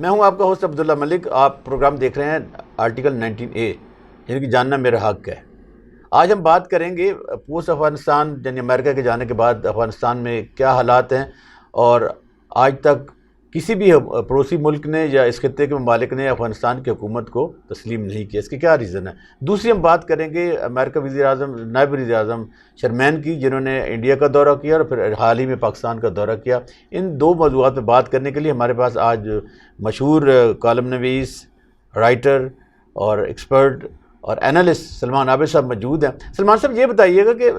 میں ہوں آپ کا ہوسٹ عبداللہ ملک. آپ پروگرام دیکھ رہے ہیں آرٹیکل 19A یعنی کہ جاننا میرا حق ہے. آج ہم بات کریں گے پوسٹ افغانستان یعنی امریکہ کے جانے کے بعد افغانستان میں کیا حالات ہیں اور آج تک کسی بھی پڑوسی ملک نے یا اس خطے کے ممالک نے افغانستان کی حکومت کو تسلیم نہیں کیا. اس کے کیا ریزن ہے؟ دوسری ہم بات کریں گے امریکہ وزیر اعظم نائب وزیر اعظم شرمین کی، جنہوں نے انڈیا کا دورہ کیا اور پھر حال ہی میں پاکستان کا دورہ کیا. ان دو موضوعات پہ بات کرنے کے لیے ہمارے پاس آج مشہور کالم نویس، رائٹر اور ایکسپرٹ اور اینالسٹ سلمان عابد صاحب موجود ہیں. سلمان صاحب یہ بتائیے گا کہ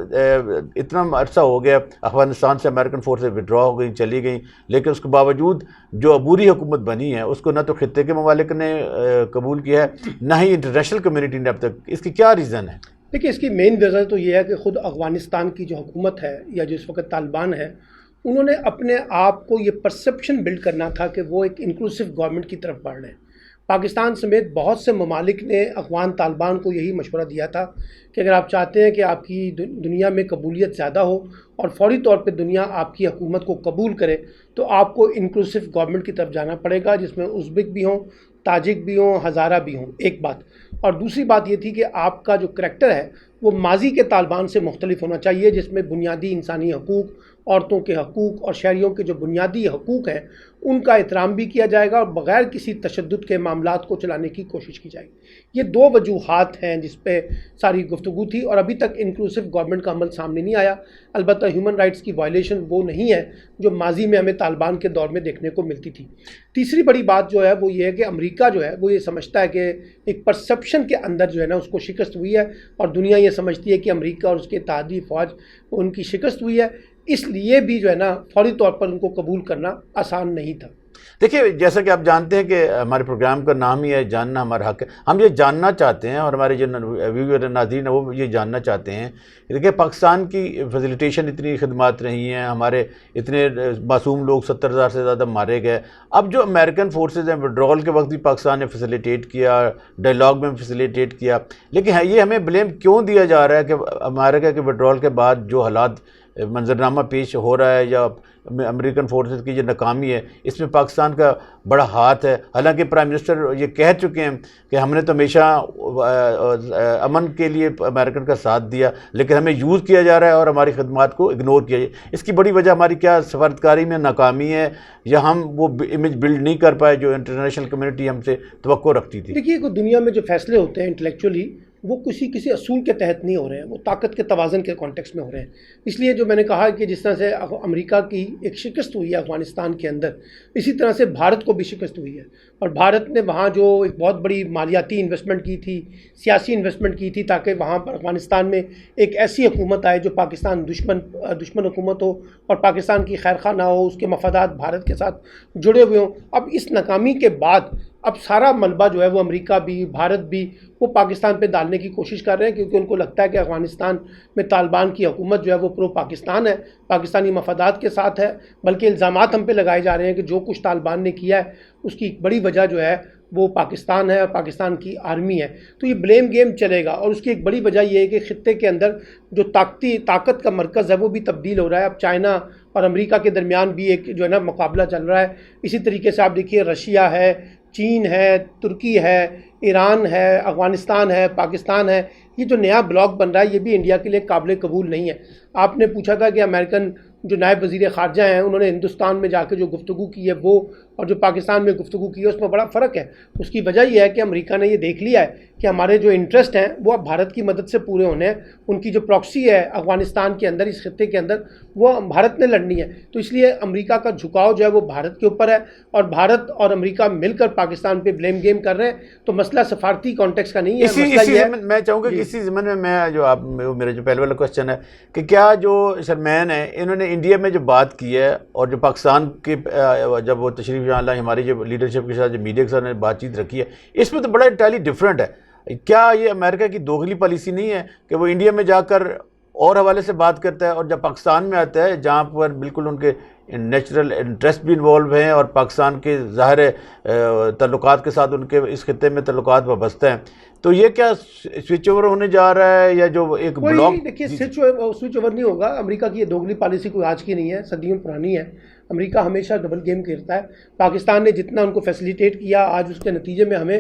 اتنا عرصہ ہو گیا افغانستان سے امریکن فورسز وڈرا ہو گئی، چلی گئیں، لیکن اس کے باوجود جو عبوری حکومت بنی ہے اس کو نہ تو خطے کے ممالک نے قبول کیا ہے نہ ہی انٹرنیشنل کمیونٹی نے اب تک. اس کی کیا ریزن ہے؟ دیکھیے، اس کی مین وجہ تو یہ ہے کہ خود افغانستان کی جو حکومت ہے یا جو اس وقت طالبان ہے، انہوں نے اپنے آپ کو یہ پرسیپشن بلڈ کرنا تھا کہ وہ ایک انکلوسیو گورنمنٹ کی طرف بڑھ رہے ہیں. پاکستان سمیت بہت سے ممالک نے افغان طالبان کو یہی مشورہ دیا تھا کہ اگر آپ چاہتے ہیں کہ آپ کی دنیا میں قبولیت زیادہ ہو اور فوری طور پہ دنیا آپ کی حکومت کو قبول کرے تو آپ کو انکلوسیو گورنمنٹ کی طرف جانا پڑے گا، جس میں ازبک بھی ہوں، تاجک بھی ہوں، ہزارہ بھی ہوں. ایک بات. اور دوسری بات یہ تھی کہ آپ کا جو کریکٹر ہے وہ ماضی کے طالبان سے مختلف ہونا چاہیے، جس میں بنیادی انسانی حقوق، عورتوں کے حقوق اور شہریوں کے جو بنیادی حقوق ہیں ان کا احترام بھی کیا جائے گا اور بغیر کسی تشدد کے معاملات کو چلانے کی کوشش کی جائے گی. یہ دو وجوہات ہیں جس پہ ساری گفتگو تھی اور ابھی تک انکلوسیو گورنمنٹ کا عمل سامنے نہیں آیا. البتہ ہیومن رائٹس کی وائلیشن وہ نہیں ہے جو ماضی میں ہمیں طالبان کے دور میں دیکھنے کو ملتی تھی. تیسری بڑی بات جو ہے وہ یہ ہے کہ امریکہ جو ہے وہ یہ سمجھتا ہے کہ ایک پرسیپشن کے اندر جو ہے نا اس کو شکست ہوئی ہے اور دنیا یہ سمجھتی ہے کہ امریکہ اور اس کے اتحادی فوج ان کی شکست ہوئی ہے. اس لیے بھی جو ہے نا فوری طور پر ان کو قبول کرنا آسان نہیں تھا. دیکھیے، جیسا کہ آپ جانتے ہیں کہ ہمارے پروگرام کا نام ہی ہے جاننا ہمارا حق ہے. ہم یہ جاننا چاہتے ہیں اور ہمارے جو ویور ناظرین ہیں وہ یہ جاننا چاہتے ہیں. دیکھیے، پاکستان کی فیسیلیٹیشن اتنی خدمات رہی ہیں، ہمارے اتنے معصوم لوگ 70,000 سے زیادہ مارے گئے. اب جو امریکن فورسز ہیں وڈرول کے وقت بھی پاکستان نے فیسیلیٹیٹ کیا، ڈائلاگ میں فیسیلیٹیٹ کیا، لیکن یہ ہمیں بلیم کیوں دیا جا رہا ہے کہ امریکہ کے وڈرول کے بعد جو حالات منظرنامہ پیش ہو رہا ہے یا امریکن فورسز کی جو ناکامی ہے اس میں پاکستان کا بڑا ہاتھ ہے؟ حالانکہ پرائم منسٹر یہ کہہ چکے ہیں کہ ہم نے تو ہمیشہ امن کے لیے امریکن کا ساتھ دیا، لیکن ہمیں یوز کیا جا رہا ہے اور ہماری خدمات کو اگنور کیا جائے. اس کی بڑی وجہ ہماری کیا سفارتکاری میں ناکامی ہے یا ہم وہ امیج بلڈ نہیں کر پائے جو انٹرنیشنل کمیونٹی ہم سے توقع رکھتی تھی؟ دیکھیے، دنیا میں جو فیصلے ہوتے ہیں انٹلیکچولی وہ کسی اصول کے تحت نہیں ہو رہے ہیں، وہ طاقت کے توازن کے کانٹیکس میں ہو رہے ہیں. اس لیے جو میں نے کہا کہ جس طرح سے امریکہ کی ایک شکست ہوئی ہے افغانستان کے اندر، اسی طرح سے بھارت کو بھی شکست ہوئی ہے. اور بھارت نے وہاں جو ایک بہت بڑی مالیاتی انویسٹمنٹ کی تھی، سیاسی انویسٹمنٹ کی تھی تاکہ وہاں پر افغانستان میں ایک ایسی حکومت آئے جو پاکستان دشمن حکومت ہو اور پاکستان کی خیر خواہ نہ ہو، اس کے مفادات بھارت کے ساتھ جڑے ہوئے ہوں. اب اس ناکامی کے بعد اب سارا ملبہ جو ہے وہ امریکہ بھی بھارت بھی وہ پاکستان پہ ڈالنے کی کوشش کر رہے ہیں، کیونکہ ان کو لگتا ہے کہ افغانستان میں طالبان کی حکومت جو ہے وہ پرو پاکستان ہے، پاکستانی مفادات کے ساتھ ہے. بلکہ الزامات ہم پہ لگائے جا رہے ہیں کہ جو کچھ طالبان نے کیا ہے اس کی ایک بڑی وجہ جو ہے وہ پاکستان ہے اور پاکستان کی آرمی ہے. تو یہ بلیم گیم چلے گا اور اس کی ایک بڑی وجہ یہ ہے کہ خطے کے اندر جو طاقت کا مرکز ہے وہ بھی تبدیل ہو رہا ہے. اب چائنا اور امریکہ کے درمیان بھی ایک جو ہے نا مقابلہ چل رہا ہے. اسی طریقے سے آپ دیکھیے رشیا ہے، چین ہے، ترکی ہے، ایران ہے، افغانستان ہے، پاکستان ہے. یہ جو نیا بلاک بن رہا ہے یہ بھی انڈیا کے لیے قابل قبول نہیں ہے. آپ نے پوچھا تھا کہ امریکن جو نائب وزیر خارجہ ہیں انہوں نے ہندوستان میں جا کے جو گفتگو کی ہے وہ اور جو پاکستان میں گفتگو کی ہے اس میں بڑا فرق ہے. اس کی وجہ یہ ہے کہ امریکہ نے یہ دیکھ لیا ہے کہ ہمارے جو انٹرسٹ ہیں وہ اب بھارت کی مدد سے پورے ہونے ہیں. ان کی جو پراکسی ہے افغانستان کے اندر، اس خطے کے اندر، وہ بھارت نے لڑنی ہے. تو اس لیے امریکہ کا جھکاؤ جو ہے وہ بھارت کے اوپر ہے اور بھارت اور امریکہ مل کر پاکستان پہ بلیم گیم کر رہے ہیں. تو مسئلہ سفارتی کانٹیکس کا نہیں ہے. مسئلہ یہ ہے، میں چاہوں گا کہ اسی ضمن میں جو آپ میرا جو پہلے والا کوشچن ہے کہ کیا جو شرمین ہے انہوں نے انڈیا میں جو بات کی ہے اور جو پاکستان کے جب وہ تشریف یہاں لائے، ہماری جو لیڈرشپ کے ساتھ جو میڈیا کے ساتھ نے بات چیت رکھی ہے اس میں تو بڑا انٹائرلی ڈفرینٹ ہے. کیا یہ امریکہ کی دوغلی پالیسی نہیں ہے کہ وہ انڈیا میں جا کر اور حوالے سے بات کرتا ہے اور جب پاکستان میں آتا ہے جہاں پر بالکل ان کے نیچرل انٹرسٹ بھی انوالو ہیں اور پاکستان کے ظاہر تعلقات کے ساتھ ان کے اس خطے میں تعلقات وابستہ ہیں، تو یہ کیا سوئچ اوور ہونے جا رہا ہے یا جو ایک بلاک؟ دیکھیے، سوئچ اوور نہیں ہوگا. امریکہ کی یہ دوگلی پالیسی کوئی آج کی نہیں ہے، صدیوں پرانی ہے. امریکہ ہمیشہ ڈبل گیم کھیلتا ہے. پاکستان نے جتنا ان کو فیسیلیٹیٹ کیا، آج اس کے نتیجے میں ہمیں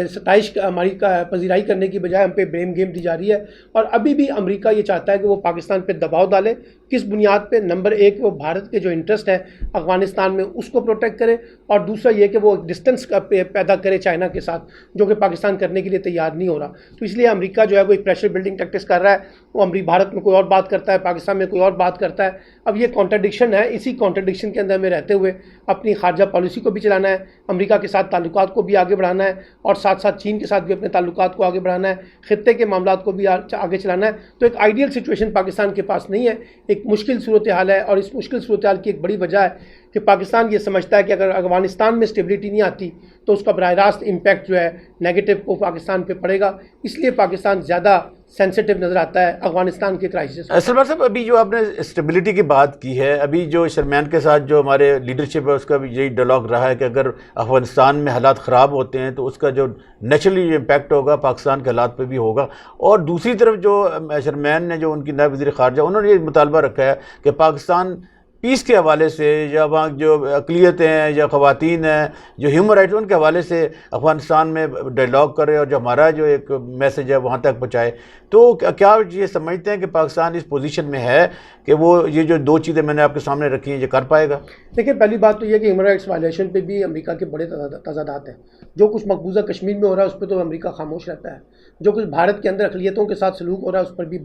ستائش ہماری پذیرائی کرنے کی بجائے ہم پہ بریم گیم دی جا رہی ہے. اور ابھی بھی امریکہ یہ چاہتا ہے کہ وہ پاکستان پہ دباؤ ڈالے. کس بنیاد پہ؟ نمبر ایک، وہ بھارت کے جو انٹرسٹ ہے افغانستان میں اس کو پروٹیکٹ کرے، اور دوسرا یہ کہ وہ ڈسٹنس پیدا کرے چائنا کے ساتھ، جو کہ پاکستان کرنے کے لیے تیار نہیں ہو رہا. تو اس لیے امریکہ جو ہے وہ ایک پریشر بلڈنگ ٹیکٹکس کر رہا ہے. وہ بھارت میں کوئی اور بات کرتا ہے، پاکستان میں کوئی اور بات کرتا ہے. اب یہ کانٹرڈکشن ہے. اسی کانٹرڈکشن کے اندر میں رہتے ہوئے اپنی خارجہ پالیسی کو بھی چلانا ہے، امریکہ کے ساتھ تعلقات کو بھی آگے بڑھانا ہے، اور ساتھ ساتھ چین کے ساتھ بھی اپنے تعلقات کو آگے بڑھانا ہے، خطے کے معاملات کو بھی آگے چلانا ہے. تو ایک آئیڈیل سچویشن پاکستان کے پاس نہیں ہے، ایک مشکل صورتحال ہے. اور اس مشکل صورتحال کی ایک بڑی وجہ ہے کہ پاکستان یہ سمجھتا ہے کہ اگر افغانستان میں اسٹیبلٹی نہیں آتی تو اس کا براہ راست امپیکٹ جو ہے نیگیٹو وہ پاکستان پہ پڑے گا. اس لیے پاکستان زیادہ سینسٹیو نظر آتا ہے افغانستان کے کرائسس. سلمان صاحب، ابھی جو آپ نے اسٹیبلٹی کی بات کی ہے، ابھی جو شرمیان کے ساتھ جو ہمارے لیڈرشپ ہے اس کا بھی یہی ڈائلاگ رہا ہے کہ اگر افغانستان میں حالات خراب ہوتے ہیں تو اس کا جو نیچرلی امپیکٹ ہوگا پاکستان کے حالات پہ بھی ہوگا. اور دوسری طرف جو شرمیان نے، جو ان کی نائب وزیر خارجہ، انہوں نے یہ مطالبہ رکھا ہے کہ پاکستان پیس کے حوالے سے، یا وہاں جو اقلیتیں ہیں یا خواتین ہیں، جو ہیومن رائٹس، ان کے حوالے سے افغانستان میں ڈائلاگ کرے اور جو ہمارا جو ایک میسج ہے وہاں تک پہنچائے. تو کیا یہ سمجھتے ہیں کہ پاکستان اس پوزیشن میں ہے کہ وہ یہ جو دو چیزیں میں نے آپ کے سامنے رکھی ہیں یہ کر پائے گا؟ دیکھیں، پہلی بات تو یہ کہ ہیومن رائٹس وائلیشن پہ بھی امریکہ کے بڑے تضادات ہیں. جو کچھ مقبوضہ کشمیر میں ہو رہا ہے اس پہ تو امریکہ خاموش رہتا ہے. جو کچھ بھارت کے اندر اقلیتوں کے ساتھ سلوک ہو رہا ہے اس پر بھی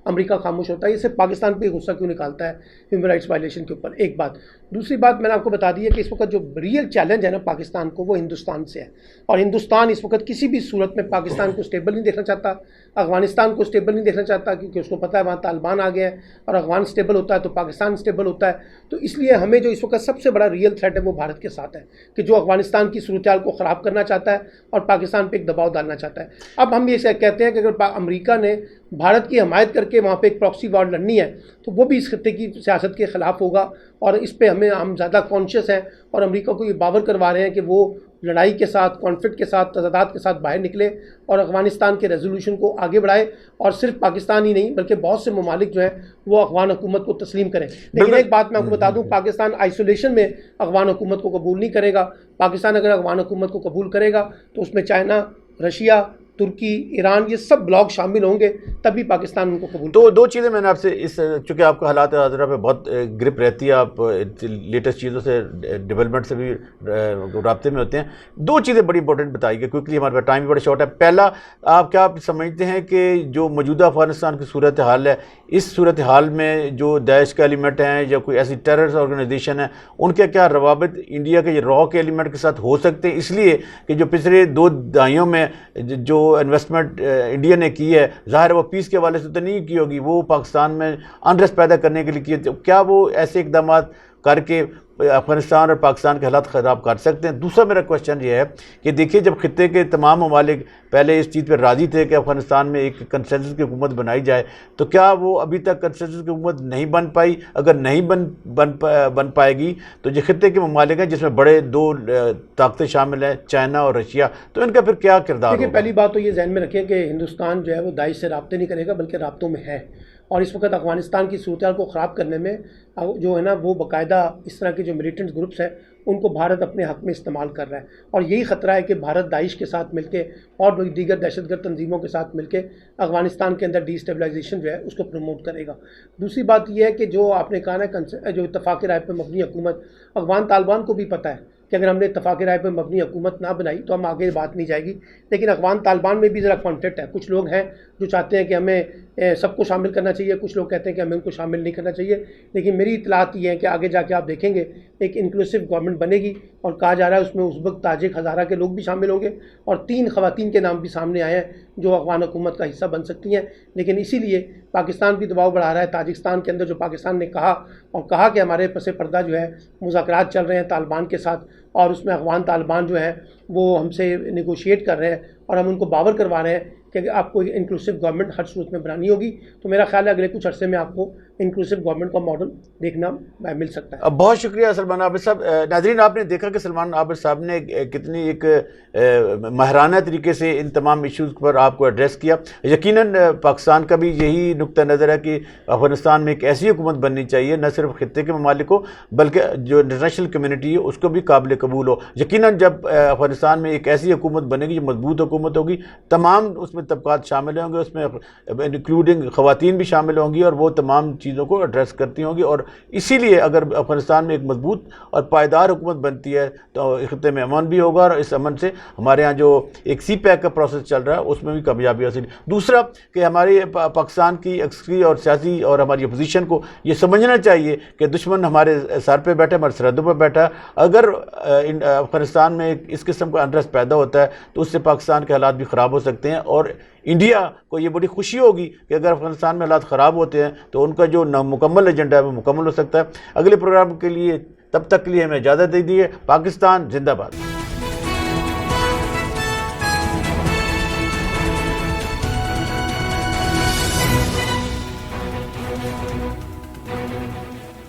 امریکہ خاموش ہوتا ہے. یہ صرف پاکستان پہ غصہ کیوں نکالتا ہے ہیومن رائٹس وائلیشن کے اوپر؟ ایک بات. دوسری بات میں نے آپ کو بتا دی ہے کہ اس وقت جو ریئل چیلنج ہے نا پاکستان کو، وہ ہندوستان سے ہے. اور ہندوستان اس وقت کسی بھی صورت میں پاکستان کو اسٹیبل نہیں دیکھنا چاہتا، افغانستان کو اسٹیبل نہیں دیکھنا چاہتا، کیونکہ اس کو پتہ ہے وہاں طالبان آ گئے ہیں، اور افغان اسٹیبل ہوتا ہے تو پاکستان اسٹیبل ہوتا ہے. تو اس لیے ہمیں جو اس وقت سب سے بڑا ریئل تھریٹ ہے وہ بھارت کے ساتھ ہے، کہ جو افغانستان کی صورتحال کو خراب کرنا چاہتا ہے اور پاکستان پہ ایک دباؤ ڈالنا چاہتا ہے. اب ہم یہ کہتے ہیں کہ اگر امریکہ نے بھارت کی حمایت کر کے وہاں پہ ایک پراکسی وار لڑنی ہے تو وہ بھی اس خطے کی سیاست کے خلاف ہوگا. اور اس پہ ہم زیادہ کانشیس ہیں، اور امریکہ کو یہ باور کروا رہے ہیں کہ وہ لڑائی کے ساتھ، کانفلکٹ کے ساتھ، تضادات کے ساتھ باہر نکلے اور افغانستان کے ریزولوشن کو آگے بڑھائے. اور صرف پاکستان ہی نہیں بلکہ بہت سے ممالک جو ہیں وہ افغان حکومت کو تسلیم کریں. لیکن ایک بات میں آپ کو بتا دوں، پاکستان آئسولیشن میں افغان حکومت کو قبول نہیں کرے گا. پاکستان اگر افغان حکومت کو قبول کرے گا تو اس میں چائنا، رشیا، ترکی، ایران، یہ سب بلاک شامل ہوں گے، تبھی پاکستان ان کو قبول. تو دو چیزیں میں نے آپ سے چونکہ آپ کا حالات حاضرہ پہ بہت گرپ رہتی ہے، آپ لیٹسٹ چیزوں سے، ڈیولپمنٹ سے بھی رابطے میں ہوتے ہیں، دو چیزیں بڑی امپورٹنٹ بتائی گئی کوئکلی، ہمارے پاس ٹائم بھی بڑا شارٹ ہے. پہلا، آپ کیا سمجھتے ہیں کہ جو موجودہ افغانستان کی صورتحال ہے، اس صورتحال میں جو داعش کا ایلیمنٹ ہیں یا کوئی ایسی ٹیررس آرگنائزیشن ہے، ان کے کیا روابط انڈیا کے را کے ایلیمنٹ کے ساتھ ہو سکتے ہیں؟ اس لیے کہ جو پچھلے 2 دہائیوں میں جو انویسٹمنٹ انڈیا نے کی ہے، ظاہر ہے وہ پیس کے حوالے سے تو نہیں کی ہوگی، وہ پاکستان میں انریسٹ پیدا کرنے کے لیے کی ہے. کیا وہ ایسے اقدامات کر کے افغانستان اور پاکستان کے حالات خراب کر سکتے ہیں؟ دوسرا میرا کوشچن یہ ہے کہ دیکھیے، جب خطے کے تمام ممالک پہلے اس چیز پہ راضی تھے کہ افغانستان میں ایک کنسنسس کی حکومت بنائی جائے، تو کیا وہ ابھی تک کنسنسس کی حکومت نہیں بن پائی؟ اگر نہیں بن پائے گی تو جو خطے کے ممالک ہیں جس میں بڑے 2 طاقتیں شامل ہیں، چائنا اور رشیا، تو ان کا پھر کیا کردار ہوگا؟ دیکھیے، پہلی بات تو یہ ذہن میں رکھیں کہ ہندوستان جو ہے وہ داعش سے رابطے نہیں کرے گا بلکہ رابطوں میں ہے. اور اس وقت افغانستان کی صورتحال کو خراب کرنے میں جو ہے نا وہ باقاعدہ اس طرح کے جو ملیٹنٹ گروپس ہیں ان کو بھارت اپنے حق میں استعمال کر رہا ہے. اور یہی خطرہ ہے کہ بھارت داعش کے ساتھ مل کے اور دیگر دہشت گرد تنظیموں کے ساتھ مل کے افغانستان کے اندر ڈی اسٹیبلائزیشن جو ہے اس کو پروموٹ کرے گا. دوسری بات یہ ہے کہ جو آپ نے کہا نا جو اتفاق رائے پہ مبنی حکومت، افغان طالبان کو بھی پتہ ہے کہ اگر ہم نے اتفاق رائے پہ مبنی حکومت نہ بنائی تو ہم آگے بات نہیں جائے گی. لیکن افغان طالبان میں بھی ذرا کانفلکٹ ہے. کچھ لوگ ہیں جو چاہتے ہیں کہ ہمیں سب کو شامل کرنا چاہیے، کچھ لوگ کہتے ہیں کہ ہمیں ان کو شامل نہیں کرنا چاہیے. لیکن میری اطلاعات یہ ہیں کہ آگے جا کے آپ دیکھیں گے ایک انکلوسیو گورنمنٹ بنے گی، اور کہا جا رہا ہے اس میں ازبک، تاجک، ہزارہ کے لوگ بھی شامل ہوں گے، اور 3 خواتین کے نام بھی سامنے آئے ہیں جو افغان حکومت کا حصہ بن سکتی ہیں. لیکن اسی لیے پاکستان بھی دباؤ بڑھا رہا ہے. تاجکستان کے اندر جو پاکستان نے کہا کہ ہمارے پس پردہ جو ہے مذاکرات چل رہے ہیں طالبان کے ساتھ، اور اس میں افغان طالبان جو ہیں وہ ہم سے نیگوشیٹ کر رہے ہیں، اور ہم ان کو باور کروا رہے ہیں کہ کہ آپ کو انکلوسیو گورنمنٹ ہر صورت میں بنانی ہوگی. تو میرا خیال ہے اگلے کچھ عرصے میں آپ کو انکلوسیو گورنمنٹ کا ماڈل دیکھنا مل سکتا ہے. بہت شکریہ سلمان عابد صاحب. ناظرین آپ نے دیکھا کہ سلمان عابد صاحب نے کتنی ایک ماہرانہ طریقے سے ان تمام ایشوز پر آپ کو ایڈریس کیا. یقیناً پاکستان کا بھی یہی نقطہ نظر ہے کہ افغانستان میں ایک ایسی حکومت بننی چاہیے نہ صرف خطے کے ممالک کو بلکہ جو انٹرنیشنل کمیونٹی ہے اس کو بھی قابل قبول ہو. یقیناً جب افغانستان میں ایک ایسی حکومت بنے گی جو مضبوط حکومت ہوگی, تمام اس میں طبقات شامل ہوں گے, اس میں انکلوڈنگ خواتین بھی شامل ہوں گی اور وہ تمام چیزوں کو ایڈریس کرتی ہوں گی. اور اسی لیے اگر افغانستان میں ایک مضبوط اور پائیدار حکومت بنتی ہے تو خطے میں امن بھی ہوگا, اور اس امن سے ہمارے ہاں جو ایک سی پیک کا پروسیس چل رہا ہے اس میں بھی کامیابی حاصل. دوسرا کہ ہمارے پاکستان کی عسکری اور سیاسی اور ہماری اپوزیشن کو یہ سمجھنا چاہیے کہ دشمن ہمارے سر پہ بیٹھا, ہمارے سرحدوں پہ بیٹھا. اگر افغانستان میں اس قسم کا انریسٹ پیدا ہوتا ہے تو اس سے پاکستان کے حالات بھی خراب ہو سکتے ہیں, اور انڈیا کو یہ بڑی خوشی ہوگی کہ اگر افغانستان میں حالات خراب ہوتے ہیں تو ان کا جو مکمل ایجنڈا ہے وہ مکمل ہو سکتا ہے. اگلے پروگرام کے لیے تب تک کے لیے ہمیں اجازت دے دیجیے. پاکستان زندہ باد.